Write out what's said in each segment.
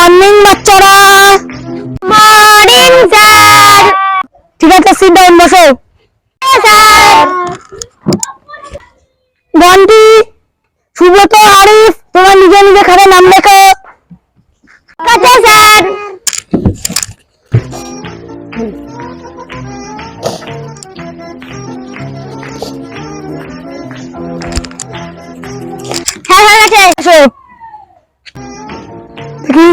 Morning বাচ্চারা। Morning sir. ঠিক আছে, সিট ডাউন, বসো। স্যার। বন্টি, সুব্রত, আরিফ, তোমরা নিজে নিজে খাতায় নাম লেখো। আচ্ছা স্যার। হ্যাঁ হয়ে গেছে, এসো। দেখি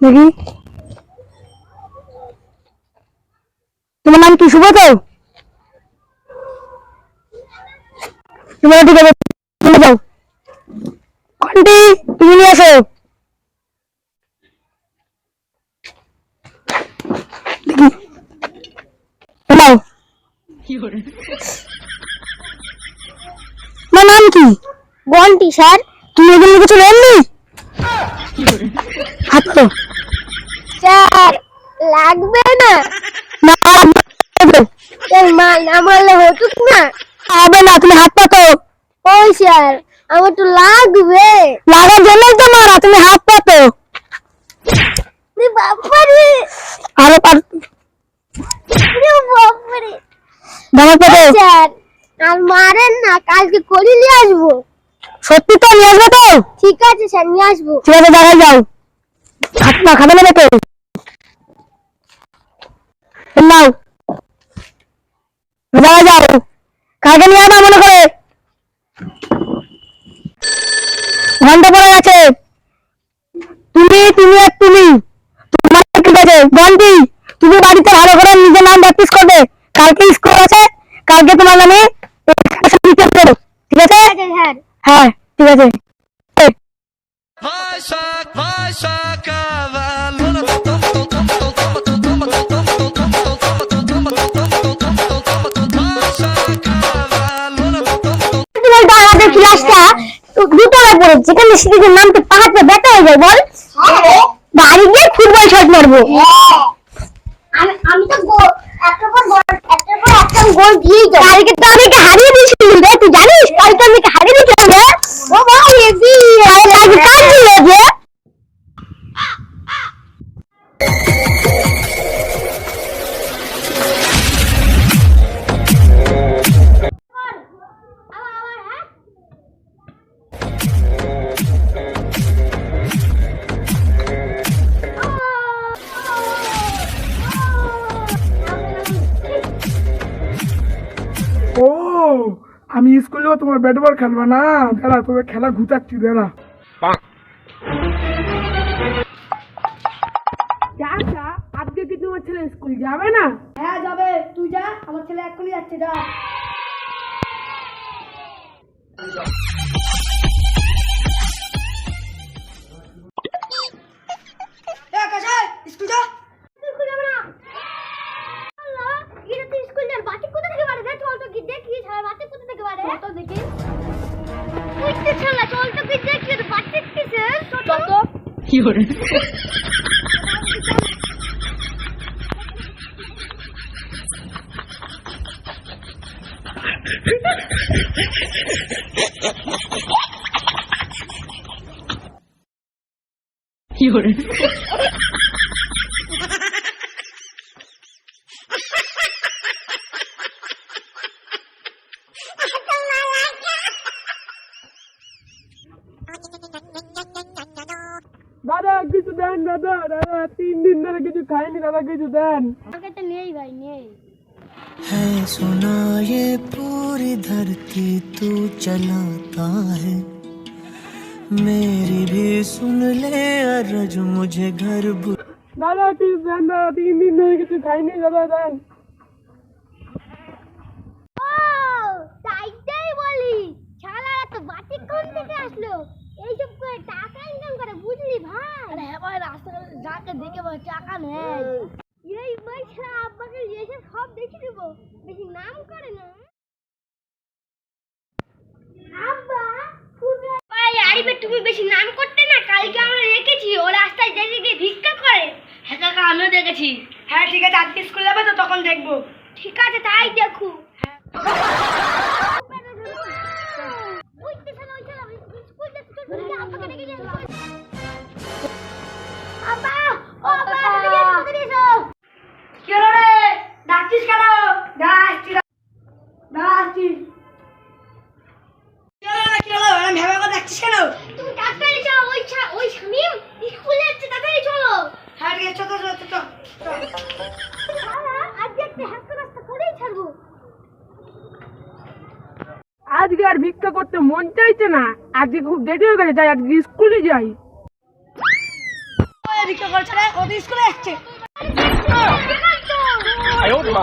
দেখি তোমার নাম কি? সুব্রত? তোমার ঠিক আছে, তুমি যাও। আন্টি, তুমি নিয়ে আসো। দেখি নাও। তোমার নাম কি? বন্টি স্যার। তুমি এখানে কিছু নেননি? হাত তো স্যার লাগবে না। না না মারলে হতুক না। হবে না, তুমি হাত পাতো। ওই স্যার আমার তো লাগবে। লাগার জন্যই তো মারা, তুমি হাত পাতো। বাবারে আরো বাবারে দাঁড়া পাতো। স্যার আর মারেন না, কালকে করি নিয়ে আসবো। সত্যি তো নিয়ে আসবে তো? ঠিক আছে স্যার, নিয়ে আসবো। ঠিক আছে, দাঁড়াই যাও। হাত পা খাবে না দেখে নাও, দাঁড়াই যাও। কালকে নিয়ে আসবা মনে করে। ঘন্টা পড়ে গেছে। তুমি তুমি আর তুমি তোমার ঠিক আছে। বন্টি, তুমি বাড়িতে ভালো করে নিজের নাম প্র্যাকটিস করবে। কালকে স্কুল আছে, কালকে তোমার নামে ঠিক আছে? হ্যাঁ ঠিক আছে। আমাদের ক্লাসটা দুতলা পড়ে, যেখানে শিক্ষকের নামটা পাহাড়ে ব্যথা হয়ে যায়। বল বাড়ি গিয়ে ফুটবল শট মারবো। আমি তো একটা গোল দিয়েই যাবো। কালকে তো আমাকে হারিয়ে দিয়েছিলি রে, তুই জানিস? কালকে আমাকে হারিয়ে দিয়েছিলি রে। ও ভাই এবি কালকে কাজ ছিল যে। ও, আমি স্কুলেও তোমার ব্যাট বল খেলবা না? দাঁড়া, তোকে খেলা ঘুচাচ্ছি, দাঁড়া। চাচা, আজকে কি তোমার ছেলে স্কুল যাবে না? হ্যাঁ যাবে, তুই যা, আমার ছেলে এখনই যাচ্ছে, যা। স্কুল যা। স্কুল যাবে না? আল্লাহ, এটা তো স্কুল যার বাতি কোথা থেকে বাড়ে? চল তো কি দেখি, ছাড়া বাতি কোথা থেকে বাড়ে? চল তো দেখি। ওই তো ছাড়া, চল তো কি দেখি বাতি কিসে? চল তো। কি করে? কি করে? দাদা কিছু দেন, দাদা দাদা 3 দিন ধরে কিছু খাইনি, দাদা কিছু দেন। আমাকে তো নেই ভাই, নেই। है सुना ये पूरी धरती तू चलाता है, मेरी भी सुन ले अरज मुझे घर দাদা কিছু দেন, দাদা 3 দিন ধরে কিছু খাইনি, দাদা দেন। ও তাইটাই বলি, শালারা তো বাতি কোন থেকে আসলো? এইসব করে টাকা ইনকাম করে, বুঝলি ভাই? আরে হ্যাঁ ভাই, রাস্তায় যাকে দেখে ভাই টাকা নেই। এই পয়সা আব্বাকে এসে সব দেখে দেবো, বেশি নাম করে না। আব্বা ভাই আরিফের তুমি বেশি নাম করতে না, কালকে আমরা দেখেছি ও রাস্তায় যেতে গিয়ে ভিক্ষা করে। হ্যাঁ কাকা, আমিও দেখেছি। হ্যাঁ ঠিক আছে, আজকে স্কুল যাবে তো তখন দেখবো। ঠিক আছে, তাই দেখো। কি হলো রে? ডাকছিস কেন? দাঁড়া আসছি, দাঁড়া আসছি। কি হলো? এরম ভেবে করে ডাকছিস কেন? তুমি তাড়াতাড়ি যাও, ওই শামিম স্কুলে যাচ্ছে, তাড়াতাড়ি চলো। হ্যাঁ ঠিক আছে, চল চল চল চল। আজকে একটা হাঁটতে রাস্তা করেই ছাড়বো। আজকে আর ভিক্ষা করতে মন চাইছে না, আজকে খুব দেরি হয়ে গেছে, যাই আজকে স্কুলে যাই। ওই ভিক্ষা করছে রে, ও তো স্কুলে যাচ্ছে। No, no, no.